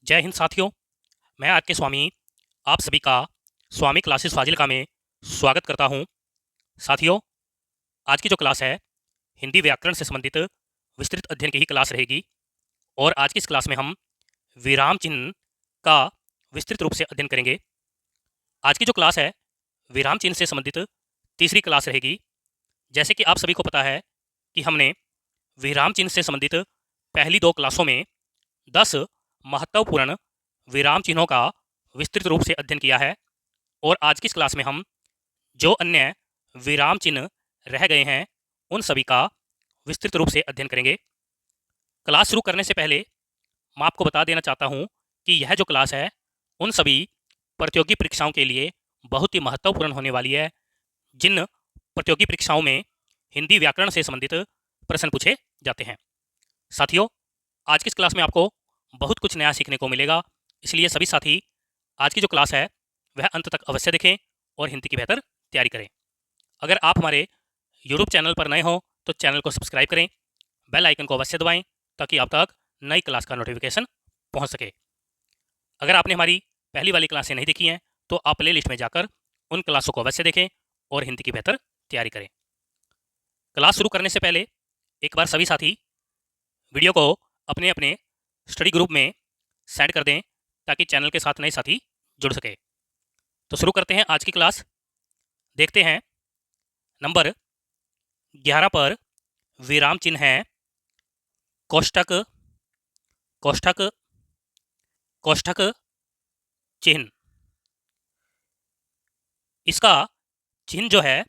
जय हिंद साथियों। मैं आज के स्वामी आप सभी का स्वामी क्लासेस फाजिलका में स्वागत करता हूं। साथियों, आज की जो क्लास है हिंदी व्याकरण से संबंधित विस्तृत अध्ययन की ही क्लास रहेगी और आज की इस क्लास में हम विराम चिन्ह का विस्तृत रूप से अध्ययन करेंगे। आज की जो क्लास है विराम चिन्ह से संबंधित तीसरी क्लास रहेगी। जैसे कि आप सभी को पता है कि हमने विराम चिन्ह से संबंधित पहली दो क्लासों में 10 महत्वपूर्ण विराम चिन्हों का विस्तृत रूप से अध्ययन किया है और आज की इस क्लास में हम जो अन्य विराम चिन्ह रह गए हैं उन सभी का विस्तृत रूप से अध्ययन करेंगे। क्लास शुरू करने से पहले मैं आपको बता देना चाहता हूं कि यह जो क्लास है उन सभी प्रतियोगी परीक्षाओं के लिए बहुत ही महत्वपूर्ण होने वाली है, जिन प्रतियोगी परीक्षाओं में हिंदी व्याकरण से संबंधित प्रश्न पूछे जाते हैं। साथियों, आज की इस क्लास में आपको बहुत कुछ नया सीखने को मिलेगा, इसलिए सभी साथी आज की जो क्लास है वह अंत तक अवश्य देखें और हिंदी की बेहतर तैयारी करें। अगर आप हमारे यूट्यूब चैनल पर नए हों तो चैनल को सब्सक्राइब करें, बेल आइकन को अवश्य दबाएं ताकि आप तक नई क्लास का नोटिफिकेशन पहुंच सके। अगर आपने हमारी पहली वाली क्लासें नहीं देखी हैं तो आप प्ले लिस्ट में जाकर उन क्लासों को अवश्य देखें और हिंदी की बेहतर तैयारी करें। क्लास शुरू करने से पहले एक बार सभी साथी वीडियो को अपने अपने स्टडी ग्रुप में सेंड कर दें ताकि चैनल के साथ नए साथी जुड़ सके। तो शुरू करते हैं आज की क्लास। देखते हैं नंबर 11 पर विराम चिन्ह है कोष्ठक, कोष्ठक, कोष्ठक चिन्ह। इसका चिन्ह जो है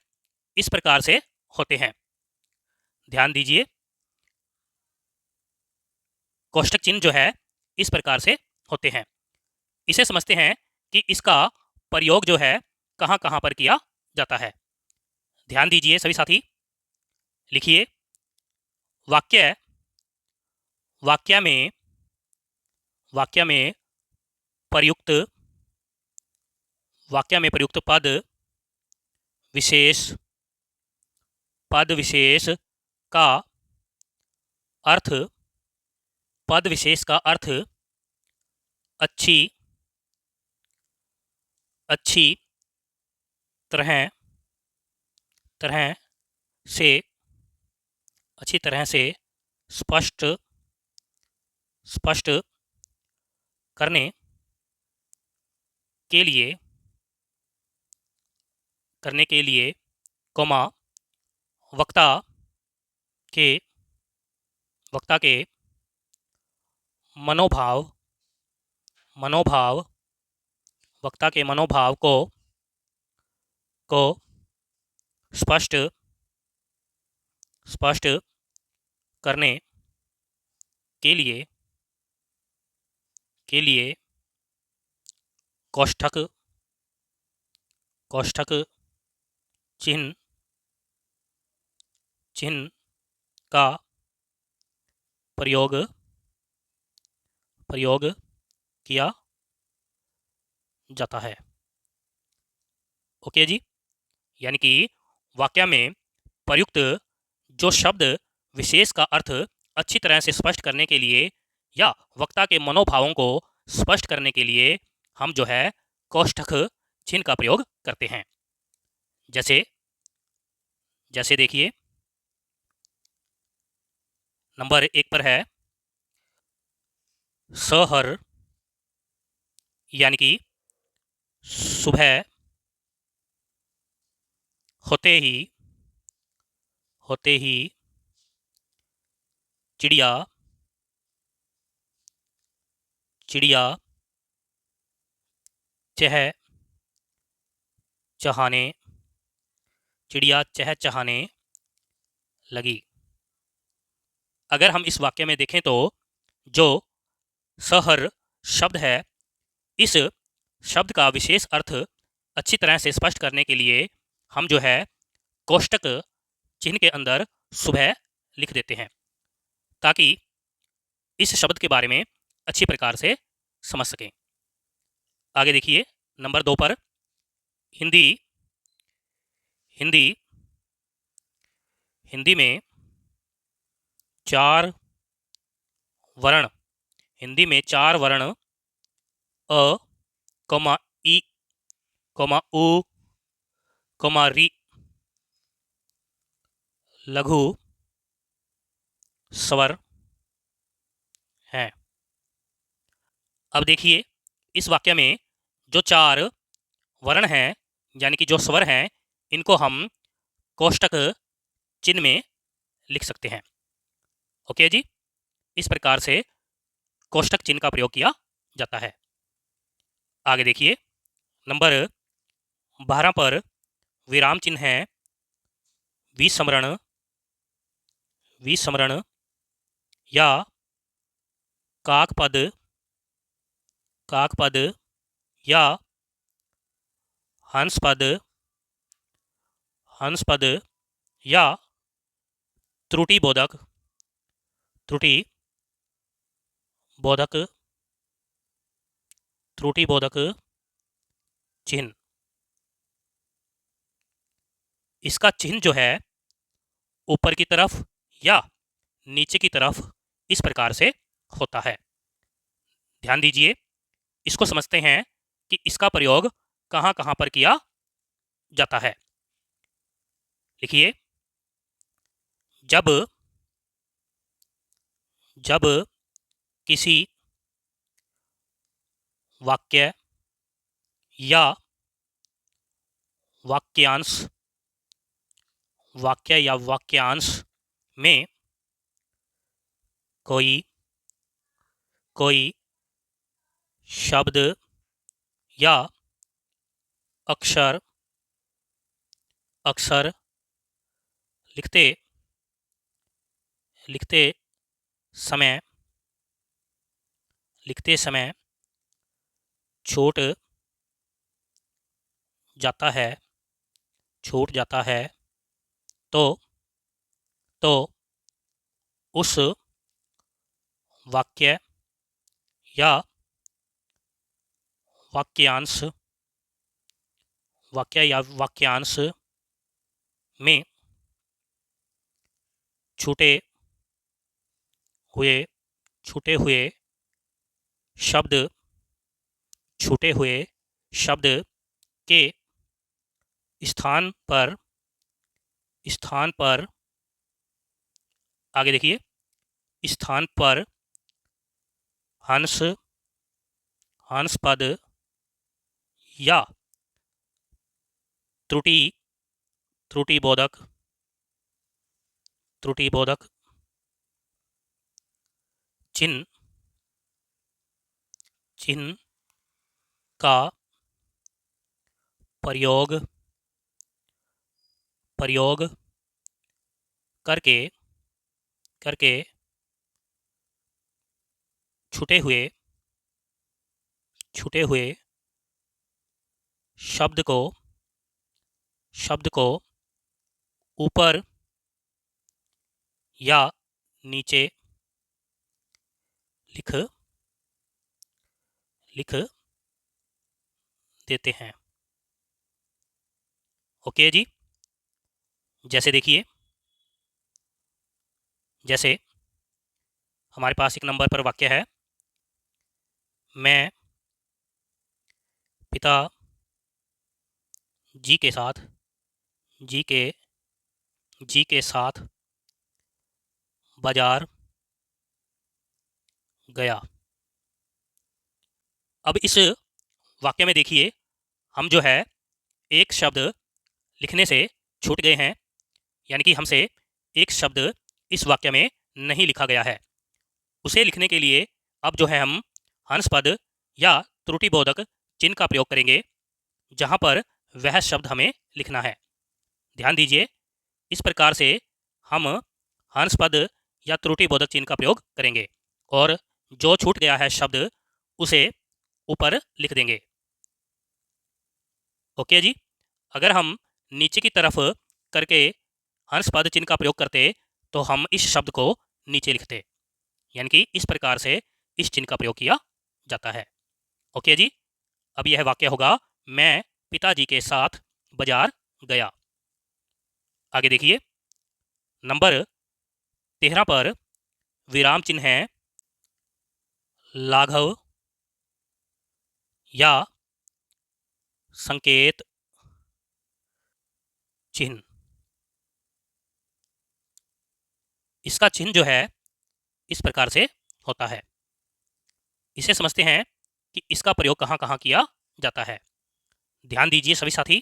इस प्रकार से होते हैं, ध्यान दीजिए। कोष्ठक चिन्ह जो है इस प्रकार से होते हैं। इसे समझते हैं कि इसका प्रयोग जो है कहाँ कहाँ पर किया जाता है। ध्यान दीजिए सभी साथी, लिखिए वाक्य, वाक्य में, वाक्य में प्रयुक्त, वाक्य में प्रयुक्त पद विशेष, पद विशेष का अर्थ, पद विशेष का अर्थ अच्छी, अच्छी तरह, तरह से, अच्छी तरह से स्पष्ट, स्पष्ट करने के लिए, करने के लिए, कोमा वक्ता के, वक्ता के मनोभाव, मनोभाव, वक्ता के मनोभाव को स्पष्ट, स्पष्ट करने के लिए, के लिए कोष्ठक, कोष्ठक चिन्ह, चिन्ह का प्रयोग, प्रयोग किया जाता है। ओके जी, यानी कि वाक्य में प्रयुक्त जो शब्द विशेष का अर्थ अच्छी तरह से स्पष्ट करने के लिए या वक्ता के मनोभावों को स्पष्ट करने के लिए हम जो है कोष्ठक चिन्ह का प्रयोग करते हैं। जैसे, जैसे देखिए नंबर 1 पर है सहर, यानी कि सुबह होते ही, होते ही चिड़िया, चिड़िया चह चहाने, चिड़िया चहचहाने लगी। अगर हम इस वाक्य में देखें तो जो सहर शब्द है इस शब्द का विशेष अर्थ अच्छी तरह से स्पष्ट करने के लिए हम जो है कोष्ठक चिन्ह के अंदर सुबह लिख देते हैं ताकि इस शब्द के बारे में अच्छी प्रकार से समझ सकें। आगे देखिए नंबर 2 पर हिंदी, हिंदी, हिंदी में 4 वर्ण, हिंदी में 4 वर्ण अ, कोमा ई, कोमा उ, कोमा री, लघु स्वर हैं। अब देखिए इस वाक्य में जो चार वर्ण हैं यानी कि जो स्वर हैं, इनको हम कोष्टक चिन्ह में लिख सकते हैं। ओके जी, इस प्रकार से कोष्टक चिन्ह का प्रयोग किया जाता है। आगे देखिए नंबर 12 पर विराम चिन्ह है विस्मरण, विस्मरण या काकपद, काकपद या हंसपद, हंसपद या त्रुटि बोधक, त्रुटि बोधक, त्रुटि बोधक चिन्ह। इसका चिन्ह जो है ऊपर की तरफ या नीचे की तरफ इस प्रकार से होता है। ध्यान दीजिए, इसको समझते हैं कि इसका प्रयोग कहाँ कहाँ पर किया जाता है। लिखिए, जब जब किसी वाक्य या वाक्यांश, वाक्य या वाक्यांश में कोई कोई शब्द या अक्षर, अक्षर लिखते लिखते समय, लिखते समय छूट जाता है, छूट जाता है, तो उस वाक्य या वाक्यांश, वाक्य या वाक्यांश में छूटे हुए, छूटे हुए शब्द, छूटे हुए शब्द के स्थान पर, स्थान पर, आगे देखिए, स्थान पर हंस, हंसपद या त्रुटि, त्रुटि बोधक, त्रुटि बोधक चिन्ह, चिन्ह का प्रयोग, प्रयोग करके, करके छूटे हुए, छूटे हुए शब्द को, शब्द को ऊपर या नीचे लिख, लिख देते हैं। ओके जी, जैसे देखिए, जैसे हमारे पास एक नंबर पर वाक्य है, मैं पिता जी के साथ, जी के, जी के साथ बाजार गया। अब इस वाक्य में देखिए, हम जो है एक शब्द लिखने से छूट गए हैं, यानी कि हमसे एक शब्द इस वाक्य में नहीं लिखा गया है। उसे लिखने के लिए अब जो है हम हंसपद या त्रुटिबोधक चिन्ह का प्रयोग करेंगे, जहां पर वह शब्द हमें लिखना है। ध्यान दीजिए, इस प्रकार से हम हंसपद या त्रुटिबोधक चिन्ह का प्रयोग करेंगे और जो छूट गया है शब्द उसे ऊपर लिख देंगे। ओके जी, अगर हम नीचे की तरफ करके हंसपद चिन्ह का प्रयोग करते तो हम इस शब्द को नीचे लिखते, यानी कि इस प्रकार से इस चिन्ह का प्रयोग किया जाता है। ओके जी, अब यह वाक्य होगा, मैं पिताजी के साथ बाजार गया। आगे देखिए, नंबर 13 पर विराम चिन्ह है लाघव, या संकेत चिन्ह। इसका चिन्ह जो है इस प्रकार से होता है। इसे समझते हैं कि इसका प्रयोग कहाँ कहाँ किया जाता है। ध्यान दीजिए सभी साथी,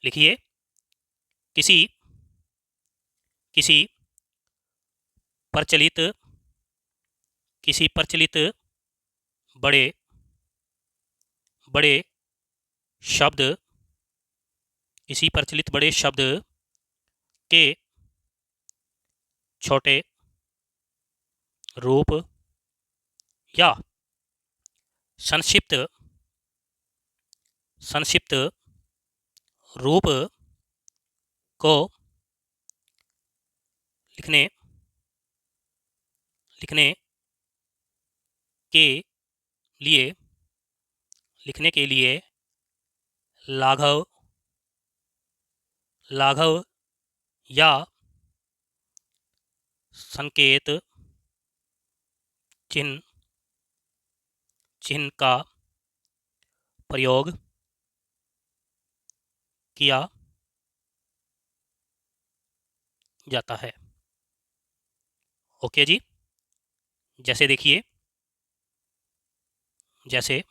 लिखिए किसी किसी प्रचलित बड़े बड़े शब्द किसी प्रचलित बड़े शब्द के छोटे रूप या संक्षिप्त संक्षिप्त रूप को लिखने लिखने के लिए लिखने के लिए लाघव लाघव या संकेत चिन्ह चिन्ह का प्रयोग किया जाता है। ओके जी, जैसे देखिए, जैसे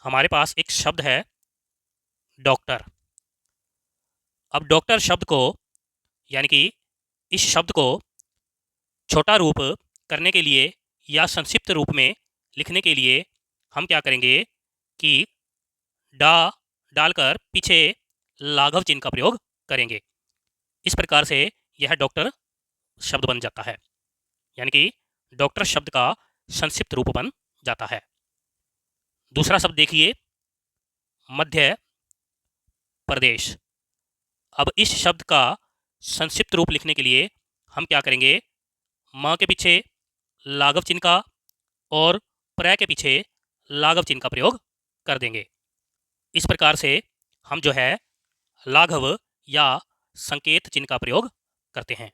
हमारे पास एक शब्द है डॉक्टर। अब डॉक्टर शब्द को यानी कि इस शब्द को छोटा रूप करने के लिए या संक्षिप्त रूप में लिखने के लिए हम क्या करेंगे कि डा डालकर पीछे लाघव चिन्ह का प्रयोग करेंगे। इस प्रकार से यह डॉक्टर शब्द बन जाता है, यानी कि डॉक्टर शब्द का संक्षिप्त रूप बन जाता है। दूसरा शब्द देखिए, मध्य प्रदेश। अब इस शब्द का संक्षिप्त रूप लिखने के लिए हम क्या करेंगे, म के पीछे लाघव चिन्ह का और प्र के पीछे लाघव चिन्ह का प्रयोग कर देंगे। इस प्रकार से हम जो है लाघव या संकेत चिन्ह का प्रयोग करते हैं।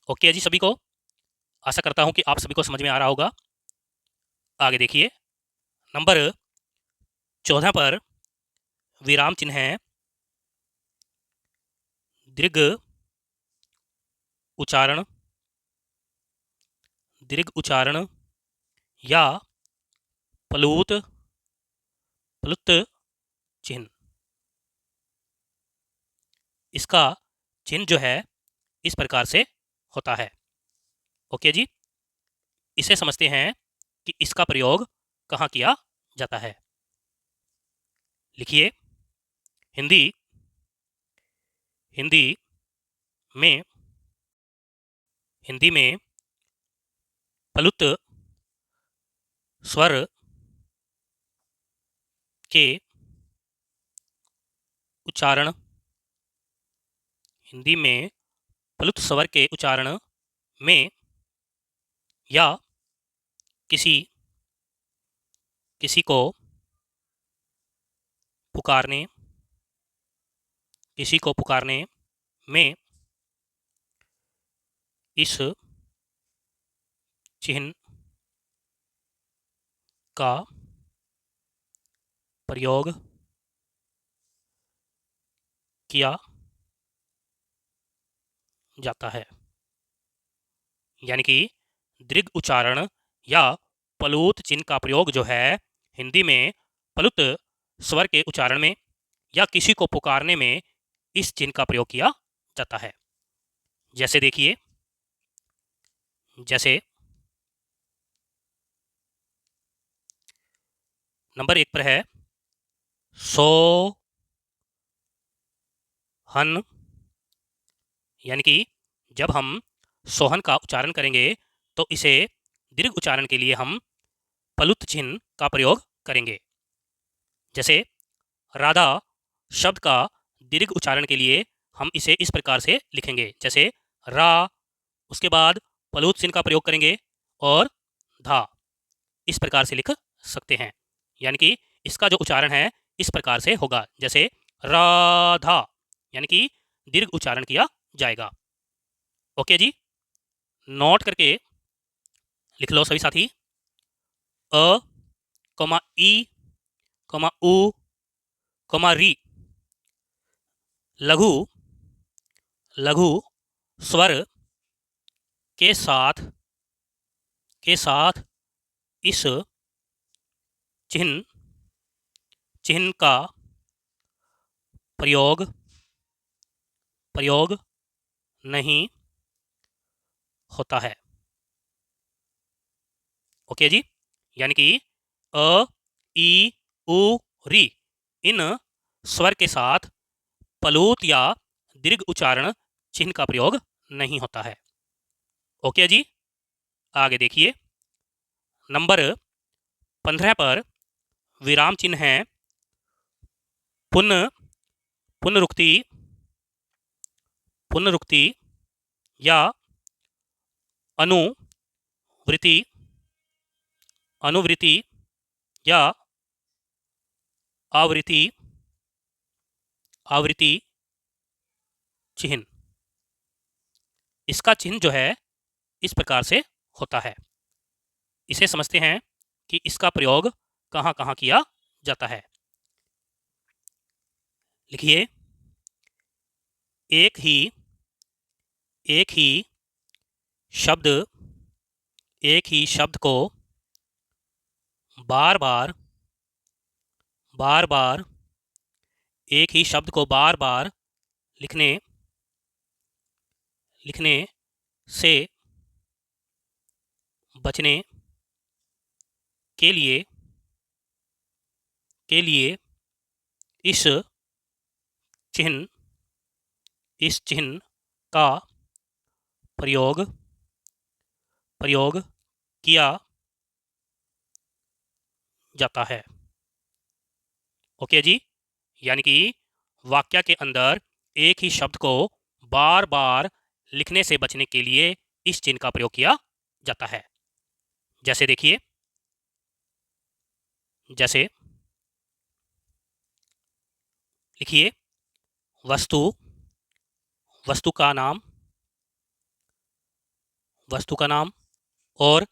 ओके जी सभी को, आशा करता हूं कि आप सभी को समझ में आ रहा होगा। आगे देखिए, नंबर 14 पर विराम चिन्ह है दीर्घ उच्चारण या प्लुत चिन्ह। इसका चिन्ह जो है इस प्रकार से होता है। ओके जी, इसे समझते हैं कि इसका प्रयोग कहाँ किया जाता है। लिखिए, हिंदी में प्लुत स्वर के उच्चारण में या किसी को पुकारने में इस चिन्ह का प्रयोग किया जाता है। यानी कि दीर्घ उच्चारण या प्लुत चिन्ह का प्रयोग जो है हिंदी में प्लुत स्वर के उच्चारण में या किसी को पुकारने में इस चिन्ह का प्रयोग किया जाता है। जैसे देखिए, जैसे नंबर 1 पर है सोहन। यानी कि जब हम सोहन का उच्चारण करेंगे तो इसे दीर्घ उच्चारण के लिए हम प्लुत चिन्ह का प्रयोग करेंगे। जैसे राधा शब्द का दीर्घ उच्चारण के लिए हम इसे इस प्रकार से लिखेंगे, जैसे रा, उसके बाद प्लुत चिन्ह का प्रयोग करेंगे और धा, इस प्रकार से लिख सकते हैं। यानी कि इसका जो उच्चारण है इस प्रकार से होगा, जैसे राधा, यानी कि दीर्घ उच्चारण किया जाएगा। ओके जी, नोट करके लिख लो सभी साथी। अ कमा ई, कमा उ, कमा री। लघु लघु स्वर के साथ इस चिन्ह का प्रयोग नहीं होता है। ओके जी, यानी कि अ, ई, उ, री इन स्वर के साथ प्लुत या दीर्घ उच्चारण चिन्ह का प्रयोग नहीं होता है। ओके जी, आगे देखिए। नंबर 15 पर विराम चिन्ह है पुनरुक्ति पुनरुक्ति या अनुवृत्ति अनुवृत्ति या आवृत्ति चिन्ह। इसका चिन्ह जो है इस प्रकार से होता है। इसे समझते हैं कि इसका प्रयोग कहाँ कहाँ किया जाता है। लिखिए, एक ही शब्द को बार बार एक ही शब्द को बार बार लिखने से बचने के लिए इस चिन्ह का प्रयोग किया जाता है। ओके जी, यानी कि वाक्य के अंदर एक ही शब्द को बार बार लिखने से बचने के लिए इस चिन्ह का प्रयोग किया जाता है। जैसे देखिए, जैसे लिखिए, वस्तु का नाम और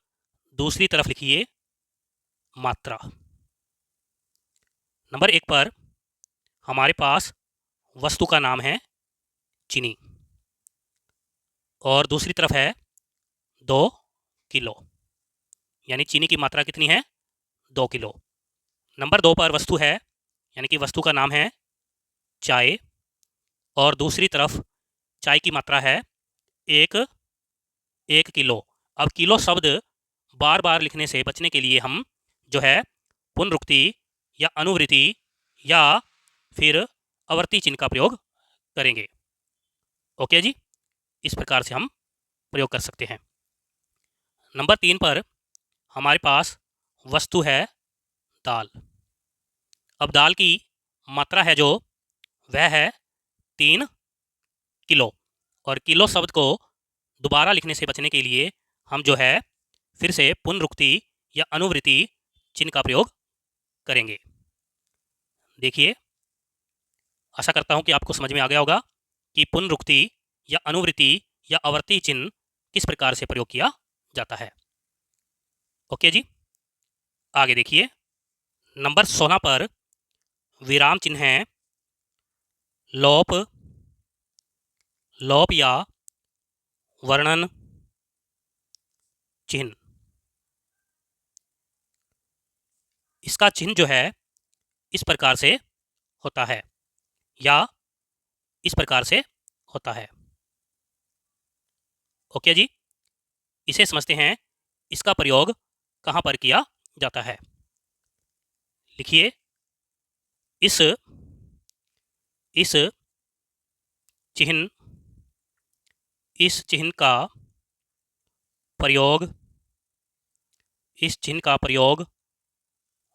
दूसरी तरफ लिखिए मात्रा। नंबर 1 पर हमारे पास वस्तु का नाम है चीनी और दूसरी तरफ है 2 किलो, यानी चीनी की मात्रा कितनी है? 2 किलो। नंबर 2 पर वस्तु है, यानी कि वस्तु का नाम है चाय और दूसरी तरफ चाय की मात्रा है 1 किलो। अब किलो शब्द बार बार लिखने से बचने के लिए हम जो है पुनरुक्ति या अनुवृत्ति या फिर आवर्ती चिन्ह का प्रयोग करेंगे। ओके जी, इस प्रकार से हम प्रयोग कर सकते हैं। नंबर 3 पर हमारे पास वस्तु है दाल। अब दाल की मात्रा है जो वह है 3 किलो और किलो शब्द को दोबारा लिखने से बचने के लिए हम जो है फिर से पुनरुक्ति या अनुवृत्ति चिन्ह का प्रयोग करेंगे। देखिए, आशा करता हूं कि आपको समझ में आ गया होगा कि पुनरुक्ति या अनुवृत्ति या आवर्ती चिन्ह किस प्रकार से प्रयोग किया जाता है। ओके जी, आगे देखिए। नंबर 16 पर विराम चिन्ह है लोप या वर्णन चिन्ह। इसका चिन्ह जो है इस प्रकार से होता है या इस प्रकार से होता है। ओके जी, इसे समझते हैं इसका प्रयोग कहाँ पर किया जाता है। लिखिए, इस चिन्ह का प्रयोग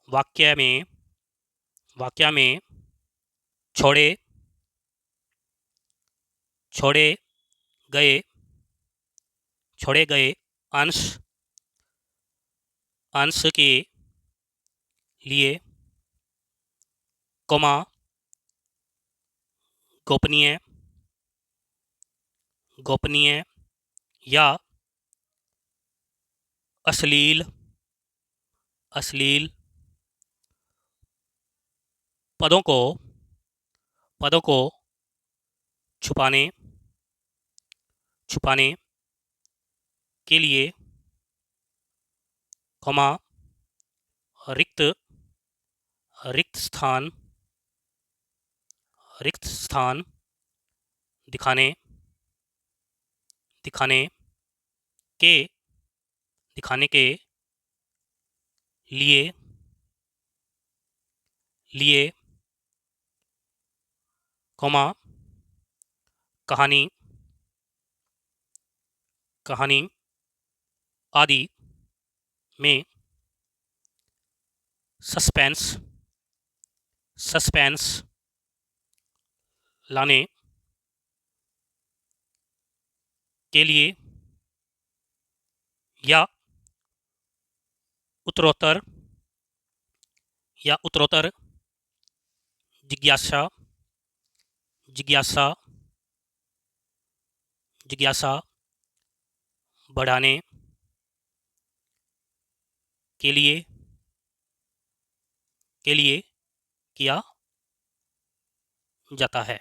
वाक्य में छोड़े गए अंश के लिए कोमा गोपनीय या अश्लील पदों को पदों को छुपाने छुपाने के लिए, कॉमा, रिक्त रिक्त स्थान दिखाने दिखाने के दिखाने के लिए लिए, कॉमा, कहानी कहानी आदि में सस्पेंस लाने के लिए या उत्तरोत्तर जिज्ञासा जिज्ञासा जिज्ञासा बढ़ाने के लिए किया जाता है।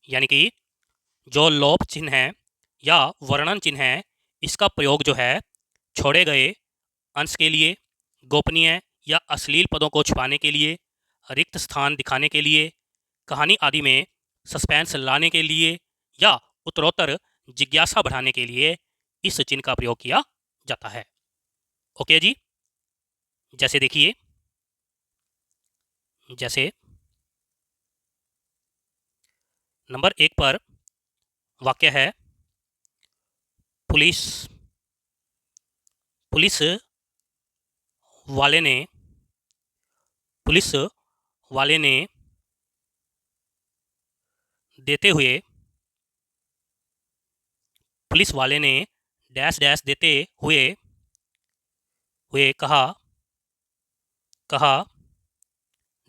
यानी कि जो लोप चिन्ह है या वर्णन चिन्ह है, इसका प्रयोग जो है छोड़े गए अंश के लिए, गोपनीय या अश्लील पदों को छुपाने के लिए, रिक्त स्थान दिखाने के लिए, कहानी आदि में सस्पेंस लाने के लिए या उत्तरोत्तर जिज्ञासा बढ़ाने के लिए इस चिन्ह का प्रयोग किया जाता है। ओके जी, जैसे देखिए, जैसे नंबर 1 पर वाक्य है, पुलिस पुलिस वाले ने देते हुए पुलिस वाले ने डैश डैश देते हुए कहा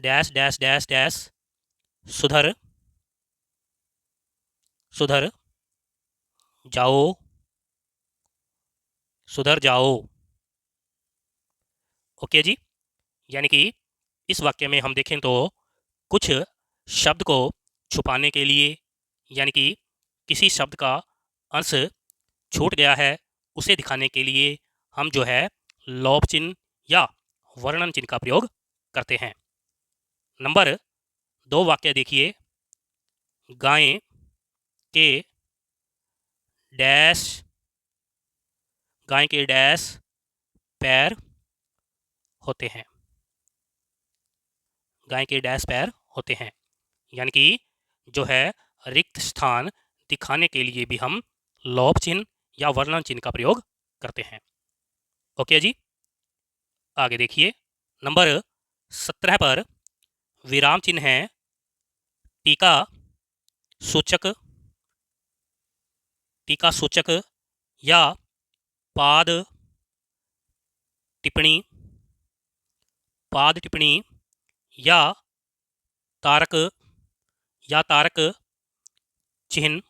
डैश डैश डैश डैश सुधर जाओ। ओके जी, यानी कि इस वाक्य में हम देखें तो कुछ शब्द को छुपाने के लिए, यानी कि किसी शब्द का अंश छूट गया है उसे दिखाने के लिए हम जो है लोप चिन्ह या वर्णन चिन्ह का प्रयोग करते हैं। नंबर 2 वाक्य देखिए, गाय के डैश पैर होते हैं। गाय के डैश पैर होते हैं, यानी कि जो है रिक्त स्थान दिखाने के लिए भी हम लोप चिन्ह या वर्णन चिन्ह का प्रयोग करते हैं। ओके जी, आगे देखिए, नंबर 17 पर विराम चिन्ह है टीका सूचक या पाद टिप्पणी या तारक चिन्ह।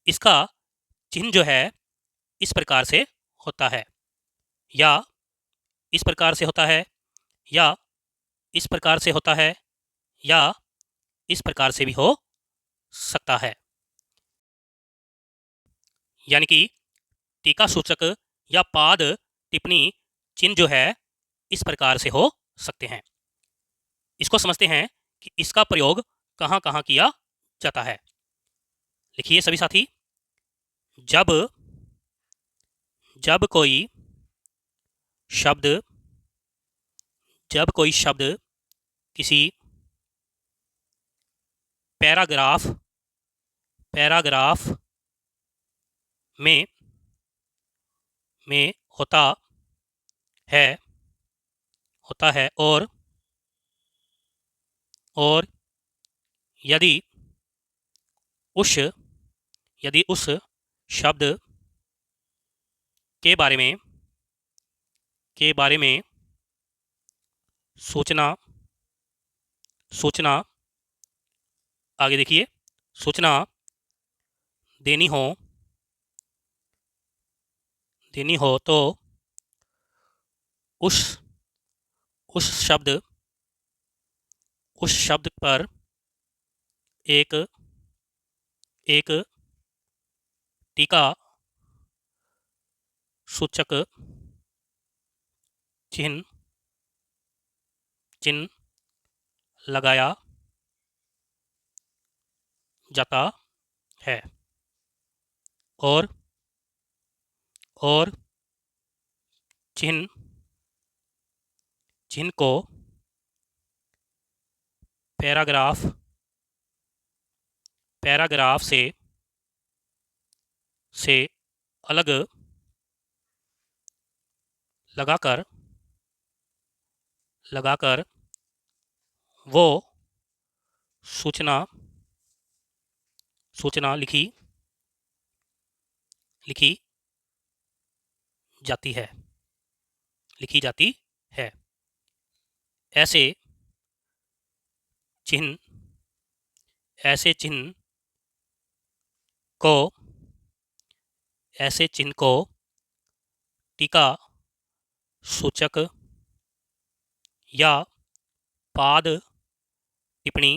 इसका चिन्ह जो है इस प्रकार से होता है, या इस प्रकार से होता है, या इस प्रकार से होता है, या इस प्रकार से भी हो सकता है। यानी कि टीका सूचक या पाद टिप्पणी चिन्ह जो है इस प्रकार से हो सकते हैं। इसको समझते हैं कि इसका प्रयोग कहाँ कहाँ किया जाता है। लिखिए सभी साथी, जब कोई शब्द किसी पैराग्राफ में होता है और यदि उस शब्द के बारे में सूचना आगे देखिए, सूचना देनी हो तो उस उस शब्द पर एक एक टीका सूचक चिन्ह लगाया जाता है और चिन्ह को पैराग्राफ से अलग लगाकर वो सूचना लिखी जाती है। ऐसे चिन्ह को टीका सूचक या पाद टिप्पणी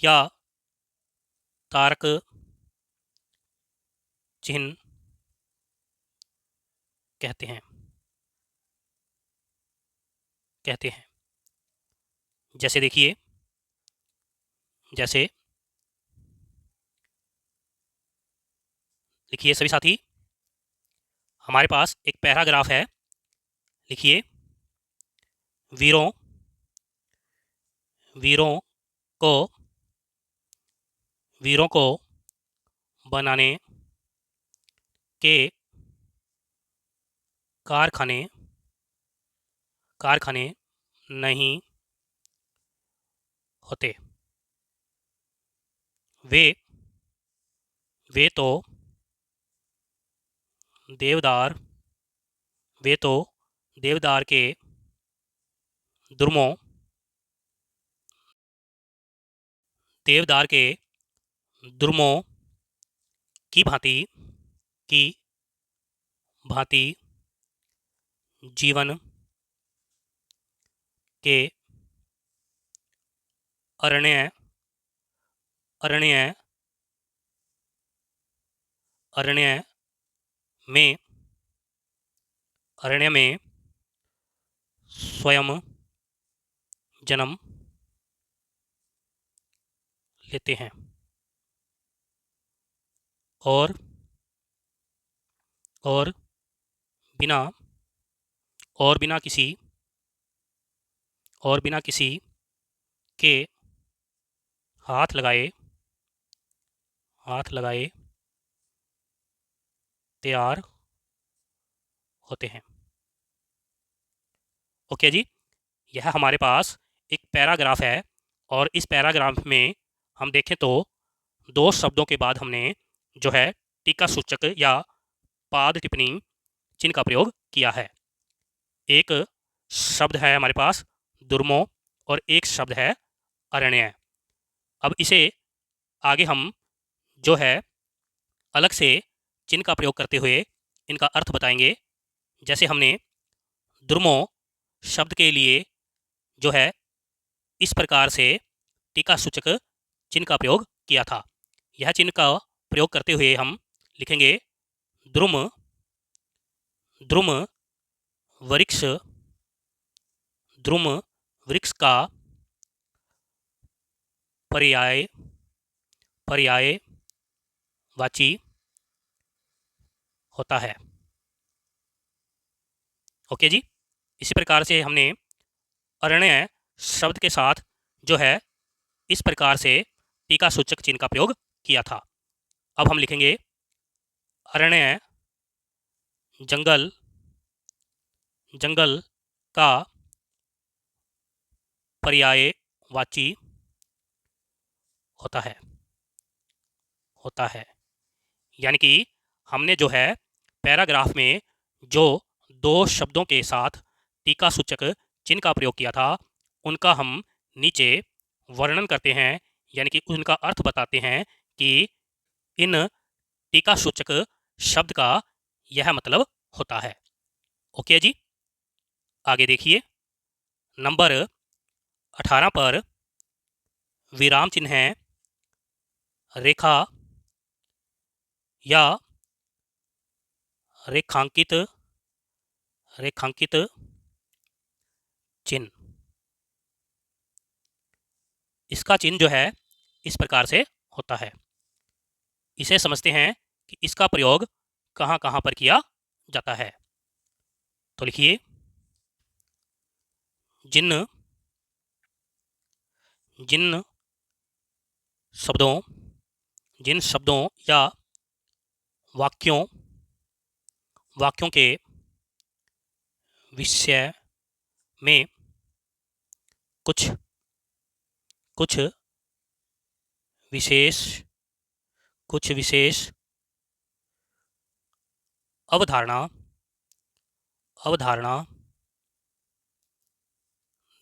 या तारक चिन्ह कहते हैं। जैसे देखिए, लिखिए सभी साथी, हमारे पास एक पैराग्राफ है। लिखिए, वीरों को बनाने के कारखाने नहीं होते। वे तो देवदार के दुर्मों की भांति जीवन के अरण्य में स्वयं जन्म लेते हैं और बिना किसी के हाथ लगाए तैयार होते हैं। ओके जी, यह हमारे पास एक पैराग्राफ है और इस पैराग्राफ में हम देखें तो दो शब्दों के बाद हमने जो है टीका सूचक या पाद टिप्पणी चिन्ह का प्रयोग किया है। एक शब्द है हमारे पास दुर्मों और एक शब्द है अरण्य। अब इसे आगे हम जो है अलग से चिन्ह का प्रयोग करते हुए इनका अर्थ बताएंगे। जैसे हमने दुर्मों शब्द के लिए जो है इस प्रकार से टीका सूचक चिन्ह का प्रयोग किया था। यह चिन्ह का प्रयोग करते हुए हम लिखेंगे द्रुम वृक्ष का पर्यायवाची होता है। ओके जी, इसी प्रकार से हमने अरण्य शब्द के साथ जो है इस प्रकार से टीका सूचक चिन्ह का प्रयोग किया था। अब हम लिखेंगे अरण्य जंगल का पर्यायवाची होता है। यानी कि हमने जो है पैराग्राफ में जो दो शब्दों के साथ टीका सूचक चिन्ह का प्रयोग किया था उनका हम नीचे वर्णन करते हैं, यानी कि उनका अर्थ बताते हैं कि इन टीका सूचक शब्द का यह मतलब होता है। ओके जी। आगे देखिए, नंबर 18 पर विराम चिन्ह है, रेखा या रेखांकित रेखांकित चिन्ह। इसका चिन्ह जो है इस प्रकार से होता है। इसे समझते हैं कि इसका प्रयोग कहाँ कहाँ पर किया जाता है। तो लिखिए, जिन जिन शब्दों जिन शब्दों या वाक्यों वाक्यों के विषय में कुछ कुछ विशेष कुछ विशेष अवधारणा अवधारणा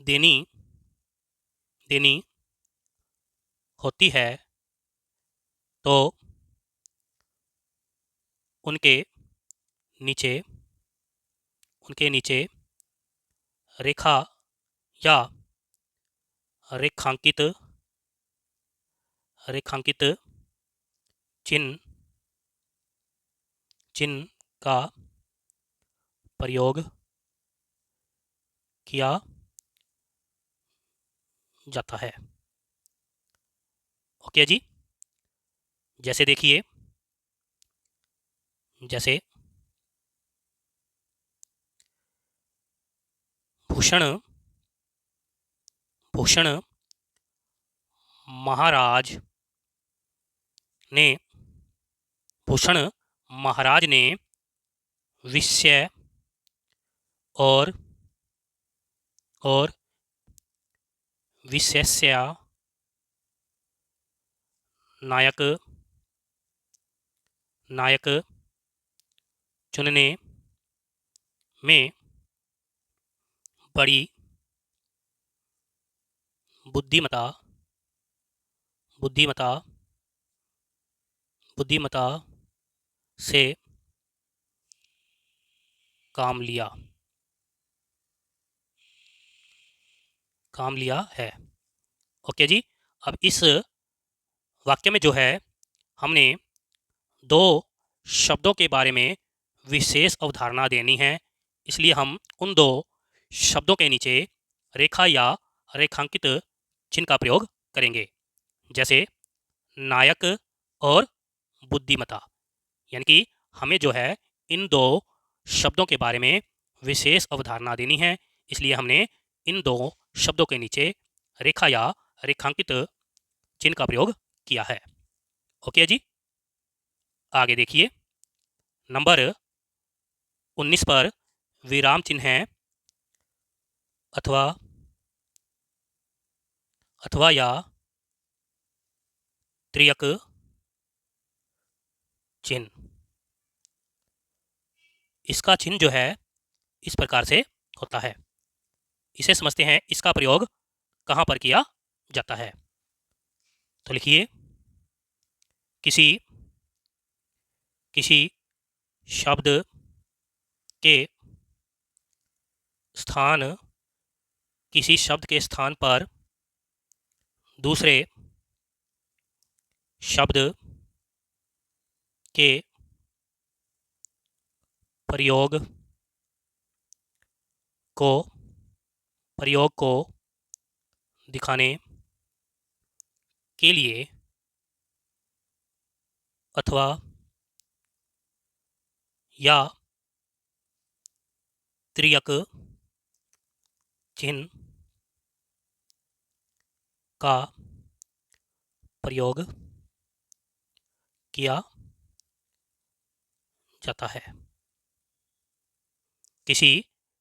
देनी देनी होती है, तो उनके नीचे उनके नीचे रेखा या रेखांकित रेखांकित चिन्ह चिन्ह का प्रयोग किया जाता है। ओके जी। जैसे देखिए, जैसे भूषण भूषण महाराज ने भूषण महाराज ने विषय और और विशेष्य नायक नायक चुनने में बड़ी बुद्धिमता बुद्धिमता बुद्धिमता से काम लिया है। ओके जी। अब इस वाक्य में जो है हमने दो शब्दों के बारे में विशेष अवधारणा देनी है, इसलिए हम उन दो शब्दों के नीचे रेखा या रेखांकित चिन्ह का प्रयोग करेंगे। जैसे नायक और बुद्धिमता, यानी कि हमें जो है इन दो शब्दों के बारे में विशेष अवधारणा देनी है, इसलिए हमने इन दो शब्दों के नीचे रेखा या रेखांकित चिन्ह का प्रयोग किया है। ओके जी। आगे देखिए, नंबर 19 पर विराम चिन्ह है, अथवा अथवा या त्रियक चिन्ह। इसका चिन्ह जो है इस प्रकार से होता है। इसे समझते हैं इसका प्रयोग कहाँ पर किया जाता है। तो लिखिए, किसी किसी शब्द के स्थान किसी शब्द के स्थान पर दूसरे शब्द के प्रयोग को दिखाने के लिए अथवा या त्रियक चिन्ह का प्रयोग किया जाता है। किसी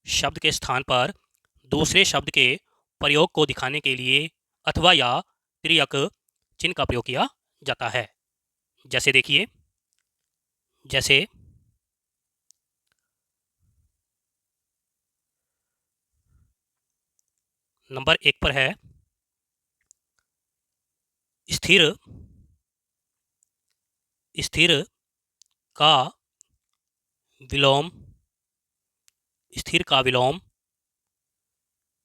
शब्द के स्थान पर दूसरे शब्द के प्रयोग को दिखाने के लिए अथवा या त्रियक चिन्ह का प्रयोग किया जाता है। जैसे देखिए, जैसे नंबर 1 पर है, स्थिर स्थिर का विलोम स्थिर का विलोम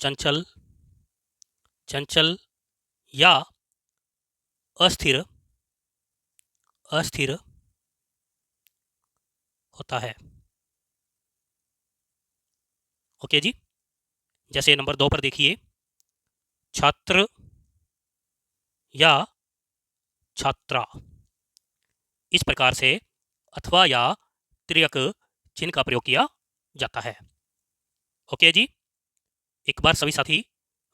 चंचल, चंचल या अस्थिर, अस्थिर होता है। ओके जी। जैसे नंबर 2 पर देखिए, छात्र या छात्रा, इस प्रकार से अथवा या तिर्यक चिन्ह का प्रयोग किया जाता है। ओके जी। एक बार सभी साथी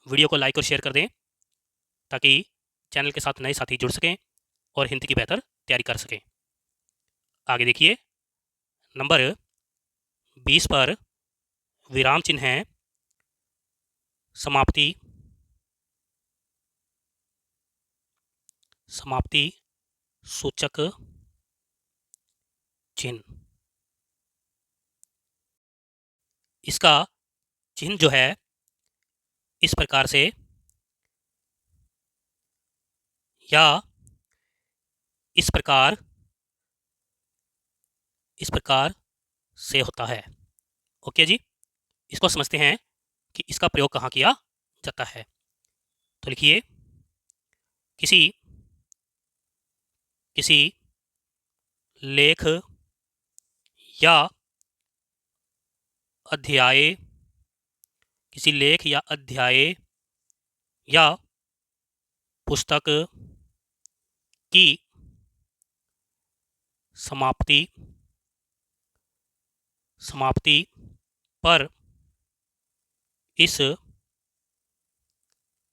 वीडियो को लाइक और शेयर कर दें ताकि चैनल के साथ नए साथी जुड़ सकें और हिंदी की बेहतर तैयारी कर सकें। आगे देखिए, नंबर 20 पर विराम चिन्ह है समाप्ति, समाप्ति सूचक चिन्ह। इसका चिन्ह जो है इस प्रकार से या इस प्रकार से होता है। ओके जी। इसको समझते हैं कि इसका प्रयोग कहाँ किया जाता है। तो लिखिए, किसी किसी लेख या अध्याय, किसी लेख या अध्याय या पुस्तक की समाप्ति, समाप्ति पर इस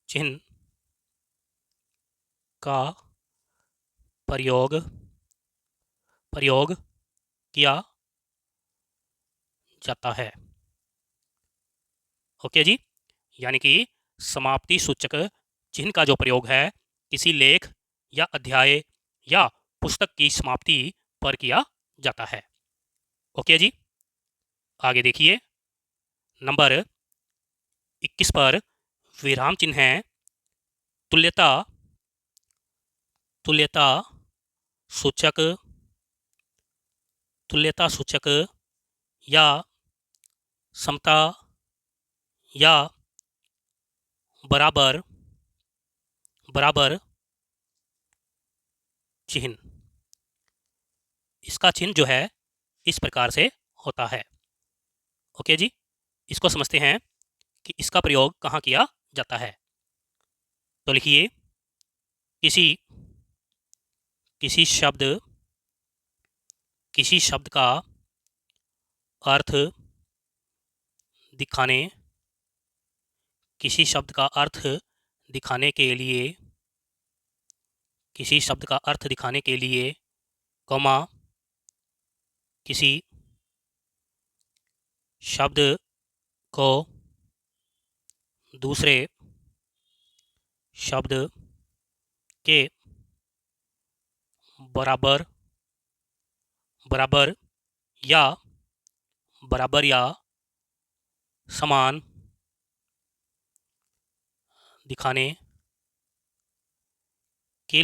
चिन्ह का प्रयोग किया जाता है। ओके जी। यानी कि समाप्ति सूचक चिन्ह का जो प्रयोग है किसी लेख या अध्याय या पुस्तक की समाप्ति पर किया जाता है। ओके जी। आगे देखिए, नंबर 21 पर विराम चिन्ह है तुल्यता, तुल्यता सूचक, तुल्यता सूचक या समता या बराबर, बराबर चिन्ह। इसका चिन्ह जो है इस प्रकार से होता है। ओके जी। इसको समझते हैं कि इसका प्रयोग कहाँ किया जाता है। तो लिखिए, किसी किसी शब्द, किसी शब्द का अर्थ दिखाने, किसी शब्द का अर्थ दिखाने के लिए, किसी शब्द का अर्थ दिखाने के लिए, कॉमा, किसी शब्द को दूसरे शब्द के बराबर, बराबर या समान दिखाने के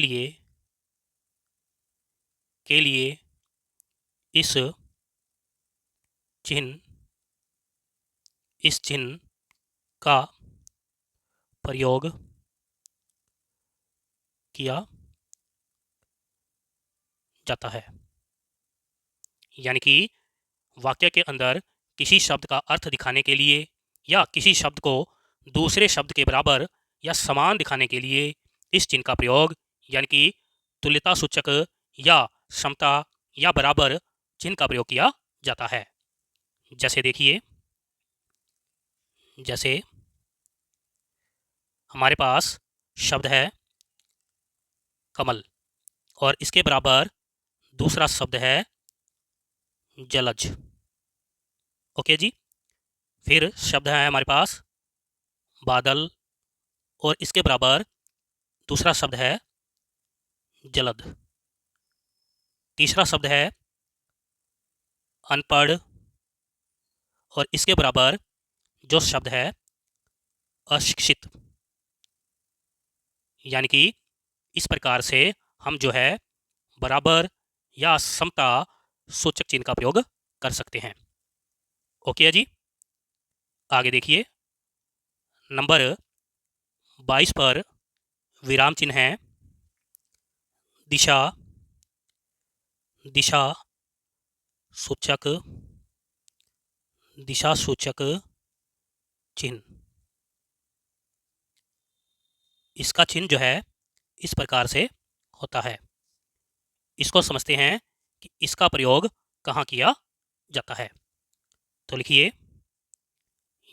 लिए इस चिन्ह का प्रयोग किया जाता है। यानी कि वाक्य के अंदर किसी शब्द का अर्थ दिखाने के लिए या किसी शब्द को दूसरे शब्द के बराबर या समान दिखाने के लिए इस चिन्ह का प्रयोग यानी कि तुल्यता सूचक या समता या बराबर चिन्ह का प्रयोग किया जाता है। जैसे देखिए, जैसे हमारे पास शब्द है कमल और इसके बराबर दूसरा शब्द है जलज। ओके जी। फिर शब्द है हमारे पास बादल और इसके बराबर दूसरा शब्द है जलद। तीसरा शब्द है अनपढ़ और इसके बराबर जो शब्द है अशिक्षित। यानी कि इस प्रकार से हम जो है बराबर या समता सूचक चिन्ह का प्रयोग कर सकते हैं। ओके जी। आगे देखिए, नंबर 22 पर विराम चिन्ह है दिशा, दिशा सूचक, दिशा सूचक चिन्ह। इसका चिन्ह जो है इस प्रकार से होता है। इसको समझते हैं कि इसका प्रयोग कहाँ किया जाता है। तो लिखिए,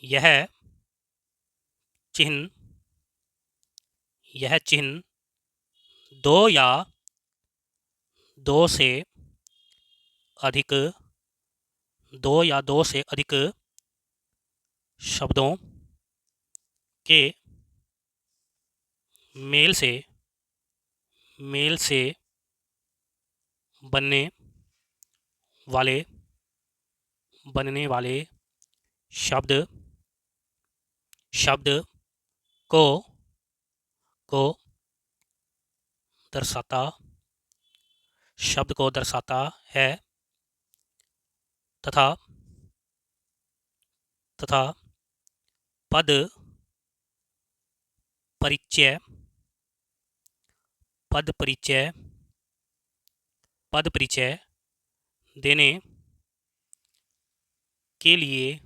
यह चिन्ह, यह चिन्ह दो या दो से अधिक, दो या दो से अधिक शब्दों के मेल से बनने वाले शब्द को दर्शाता, शब्द को दर्शाता है तथा पद परिचय, पद परिचय देने के लिए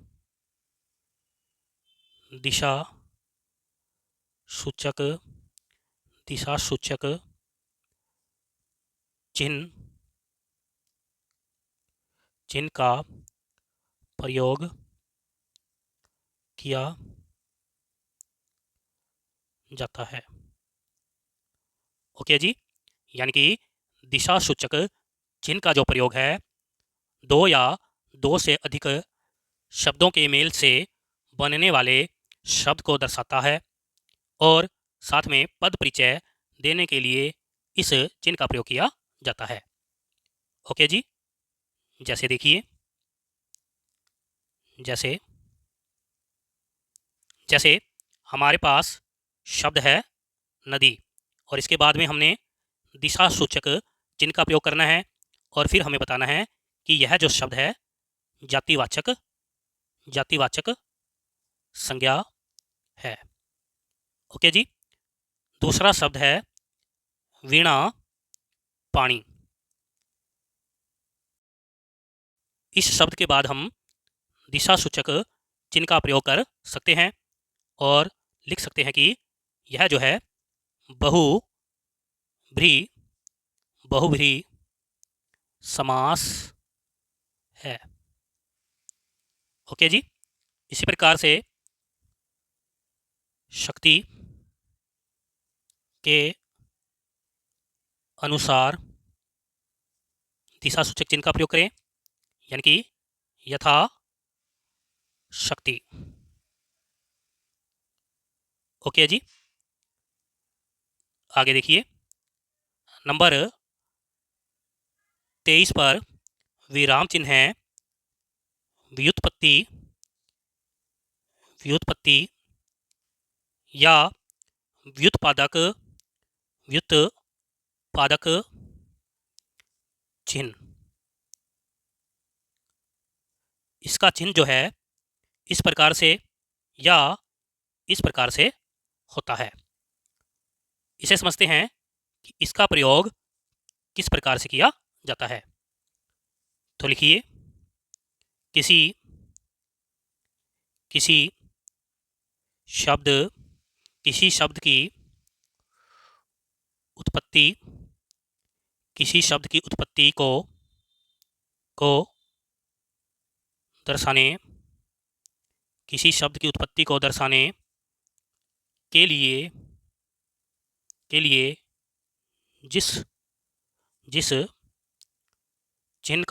दिशा सूचक चिन्ह का प्रयोग किया जाता है। ओके जी, यानी कि दिशा सूचक चिन्ह का जो प्रयोग है दो या दो से अधिक शब्दों के मेल से बनने वाले शब्द को दर्शाता है और साथ में पद परिचय देने के लिए इस चिन्ह का प्रयोग किया जाता है। ओके जी, जैसे देखिए, जैसे हमारे पास शब्द है नदी और इसके बाद में हमने दिशा सूचक चिन्ह का प्रयोग करना है और फिर हमें बताना है कि यह जो शब्द है जातिवाचक संज्ञा है। ओके जी, दूसरा शब्द है वीणा पानी। इस शब्द के बाद हम दिशा सूचक चिन्ह का प्रयोग कर सकते हैं और लिख सकते हैं कि यह जो है बहुव्रीहि समास है। ओके जी, इसी प्रकार से शक्ति के अनुसार दिशा सूचक चिन्ह का प्रयोग करें, यानी कि यथा शक्ति। ओके जी, आगे देखिए, नंबर 23 पर विराम चिन्ह है व्युत्पत्ति या व्युत्पादक चिन्ह। इसका चिन्ह जो है इस प्रकार से या इस प्रकार से होता है। इसे समझते हैं कि इसका प्रयोग किस प्रकार से किया जाता है। तो लिखिए, किसी शब्द की उत्पत्ति, किसी शब्द की उत्पत्ति को दर्शाने, किसी शब्द की उत्पत्ति को दर्शाने के लिए जिस चिन्ह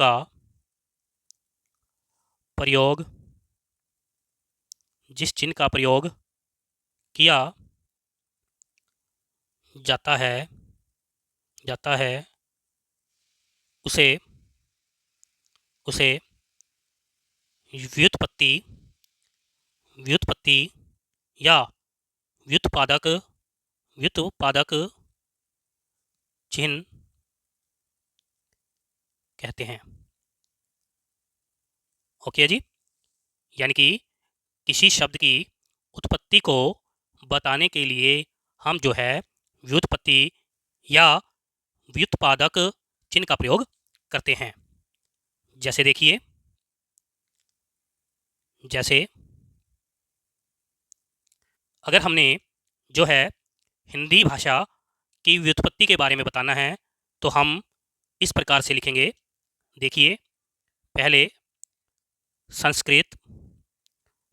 का प्रयोग किया जाता है उसे व्युत्पत्ति या व्युत्पादक चिन्ह कहते हैं। ओके जी, यानी कि किसी शब्द की उत्पत्ति को बताने के लिए हम जो है व्युत्पत्ति या व्युत्पादक चिन्ह का प्रयोग करते हैं। जैसे देखिए, जैसे अगर हमने जो है हिंदी भाषा की व्युत्पत्ति के बारे में बताना है तो हम इस प्रकार से लिखेंगे। देखिए, पहले संस्कृत,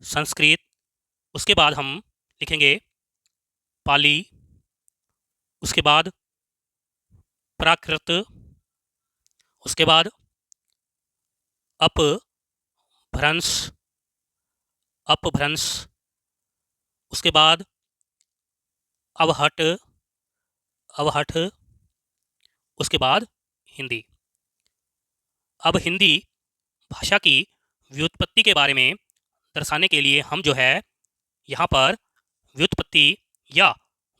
संस्कृत, उसके बाद हम लिखेंगे पाली, उसके बाद प्राकृत, उसके बाद अपभ्रंश, अपभ्रंश, उसके बाद अवहट, अवहट, उसके बाद हिंदी। अब हिंदी भाषा की व्युत्पत्ति के बारे में दर्शाने के लिए हम जो है यहाँ पर व्युत्पत्ति या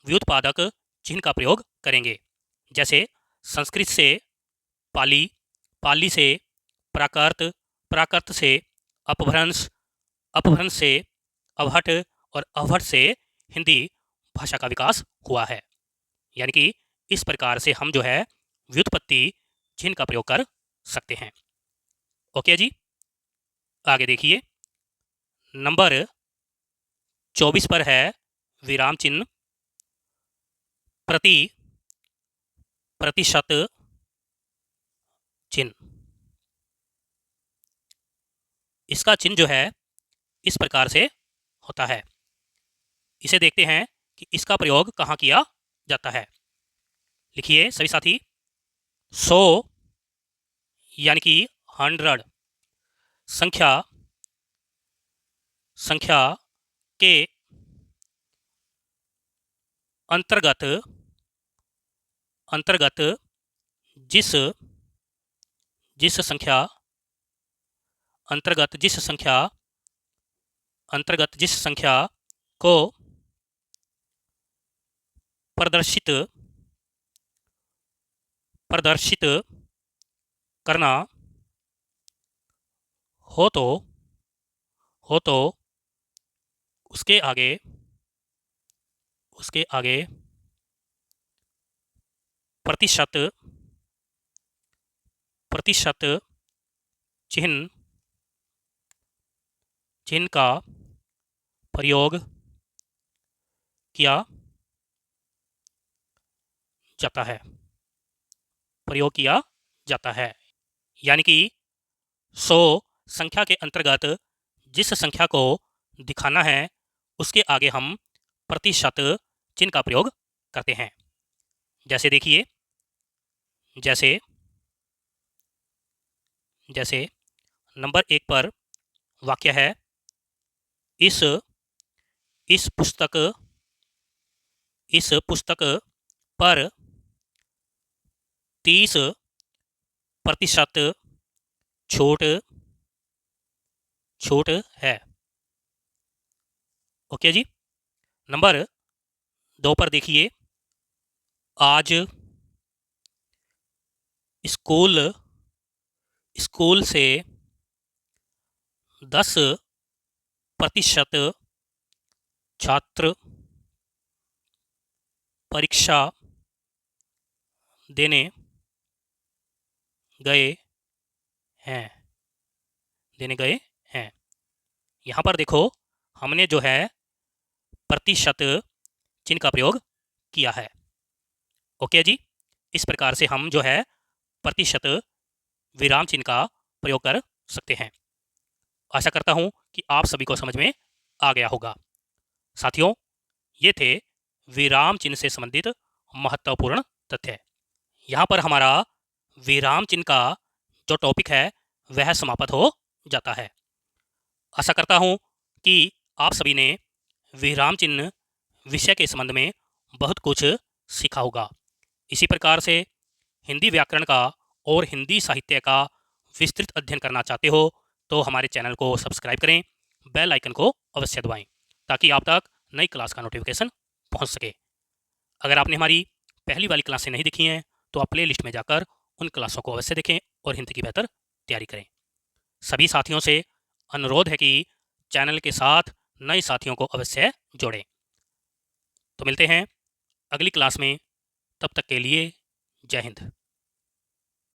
व्युत्पादक चिन्ह का प्रयोग करेंगे। जैसे संस्कृत से पाली, पाली से प्राकृत, प्राकृत से अपभ्रंश, अपभ्रंश से अवहट और अवहट से हिंदी भाषा का विकास हुआ है। यानी कि इस प्रकार से हम जो है व्युत्पत्ति चिन्ह का प्रयोग कर सकते हैं। ओके जी, आगे देखिए, नंबर 24 पर है विराम चिन्ह, प्रति, प्रतिशत चिन्ह। इसका चिन्ह जो है इस प्रकार से होता है। इसे देखते हैं कि इसका प्रयोग कहाँ किया जाता है। लिखिए सभी साथी, 100 यानी कि 100 संख्या, संख्या के अंतर्गत, अंतर्गत जिस, जिस संख्या, अंतर्गत जिस संख्या, अंतर्गत जिस संख्या को प्रदर्शित, प्रदर्शित करना हो तो उसके आगे, उसके आगे प्रतिशत, प्रतिशत चिन्ह, चिन्ह का प्रयोग किया जाता है, प्रयोग किया जाता है। यानी कि 100 संख्या के अंतर्गत जिस संख्या को दिखाना है उसके आगे हम प्रतिशत चिन्ह का प्रयोग करते हैं। जैसे देखिए, जैसे, जैसे नंबर 1 पर वाक्य है, इस पुस्तक, इस पुस्तक पर 30% छूट, छूट है। ओके जी। नंबर 2 पर देखिए, आज स्कूल, स्कूल से 10% छात्र परीक्षा देने गए हैं, देने गए हैं। यहाँ पर देखो हमने जो है प्रतिशत चिन्ह का प्रयोग किया है। ओके जी, इस प्रकार से हम जो है प्रतिशत विराम चिन्ह का प्रयोग कर सकते हैं। आशा करता हूँ कि आप सभी को समझ में आ गया होगा। साथियों, ये थे विराम चिन्ह से संबंधित महत्वपूर्ण तथ्य। यहाँ पर हमारा विराम चिन्ह का जो टॉपिक है वह समाप्त हो जाता है। आशा करता हूँ कि आप सभी ने विराम चिन्ह विषय के संबंध में बहुत कुछ सीखा होगा। इसी प्रकार से हिंदी व्याकरण का और हिंदी साहित्य का विस्तृत अध्ययन करना चाहते हो तो हमारे चैनल को सब्सक्राइब करें, बेल आइकन को अवश्य दबाएं ताकि आप तक नई क्लास का नोटिफिकेशन पहुंच सके। अगर आपने हमारी पहली वाली क्लासें नहीं देखी हैं तो आप प्ले लिस्ट में जाकर उन क्लासों को अवश्य देखें और हिंदी की बेहतर तैयारी करें। सभी साथियों से अनुरोध है कि चैनल के साथ नए साथियों को अवश्य जोड़ें। तो मिलते हैं अगली क्लास में, तब तक के लिए जय हिंद।